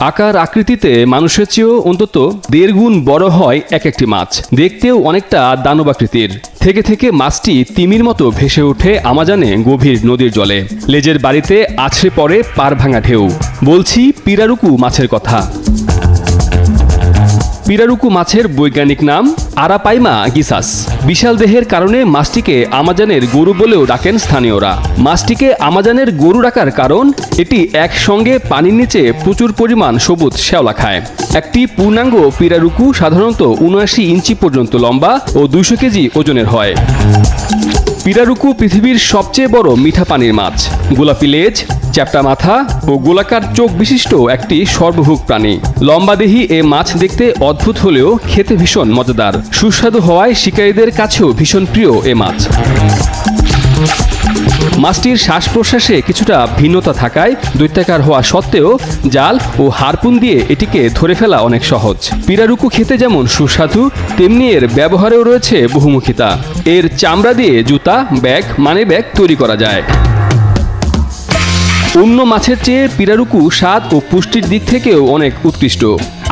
আকার আকৃতিতে মানুষের চেয়েও অন্তত 1.5 গুণ বড় হয় এক একটি মাছ। দেখতেও অনেকটা দানবাকৃতির। থেকে থেকে মাছটি তিমির মতো ভেসে ওঠে আমাজনে গভীর নদীর জলে। লেজের বাড়িতে আছড়ে পড়ে পাড় ভাঙা ঢেউ। বলছি পিরারুকু মাছের কথা। পিরারুকু মাছের বৈজ্ঞানিক নাম আরাপাইমা গিসাস। বিশাল দেহের কারণে মাছটিকে আমাজনের গরু বলেও ডাকেন স্থানীয়রা। মাছটিকে আমাজনের গরু ডাকার কারণ এটি একসঙ্গে পানির নিচে প্রচুর পরিমাণ সবুজ শ্যাওলা খায়। একটি পূর্ণাঙ্গ পিরারুকু সাধারণত 79 ইঞ্চি পর্যন্ত লম্বা ও 200 কেজি ওজনের হয়। পিরারুকু পৃথিবীর সবচেয়ে বড় মিঠা পানির মাছ। গোলাপি লেজ, চ্যাপ্টা মাথা ও গোলাকার চোখ বিশিষ্ট একটি সর্বভুক প্রাণী। লম্বাদেহী এ মাছ দেখতে অদ্ভুত হলেও খেতে ভীষণ মজাদার। সুস্বাদু হওয়ায় শিকারীদের কাছেও ভীষণ প্রিয় এ মাছ। মাছটির শ্বাস প্রশ্বাসে কিছুটা ভিন্নতা থাকায় দৈত্যাকার হওয়া সত্ত্বেও জাল ও হারপুন দিয়ে এটিকে ধরে ফেলা অনেক সহজ। পিরারুকু খেতে যেমন সুস্বাদু, তেমনি এর ব্যবহারেও রয়েছে বহুমুখিতা। এর চামড়া দিয়ে জুতা, ব্যাগ, মানি ব্যাগ তৈরি করা যায়। অন্য মাছের চেয়ে পিরারুকু স্বাদ ও পুষ্টির দিক থেকেও অনেক উৎকৃষ্ট।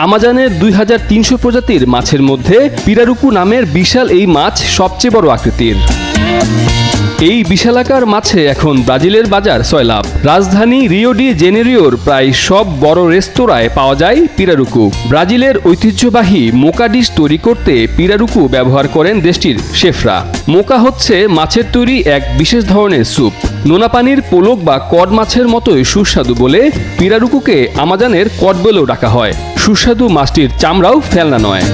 আমাজনের 2300 প্রজাতির মাছের মধ্যে পিরারুকু নামের বিশাল এই মাছ সবচেয়ে বড় আকৃতির। এই বিশালাকার মাছে এখন ব্রাজিলের বাজার সয়লাভ। রাজধানী রিও ডি জেনেরিওর প্রায় সব বড় রেস্তোরাঁয় পাওয়া যায় পিরারুকু। ব্রাজিলের ঐতিহ্যবাহী মোকা ডিশ তৈরি করতে পিরারুকু ব্যবহার করেন দেশটির শেফরা। মোকা হচ্ছে মাছের তৈরি এক বিশেষ ধরনের স্যুপ। নোনা পানির পোলক বা কড মাছের মতোই সুস্বাদু বলে পিরারুকুকে আমাজনের কড বলেও ডাকা হয়। সুস্বাদু মাছটির চামড়াও ফেলনা নয়।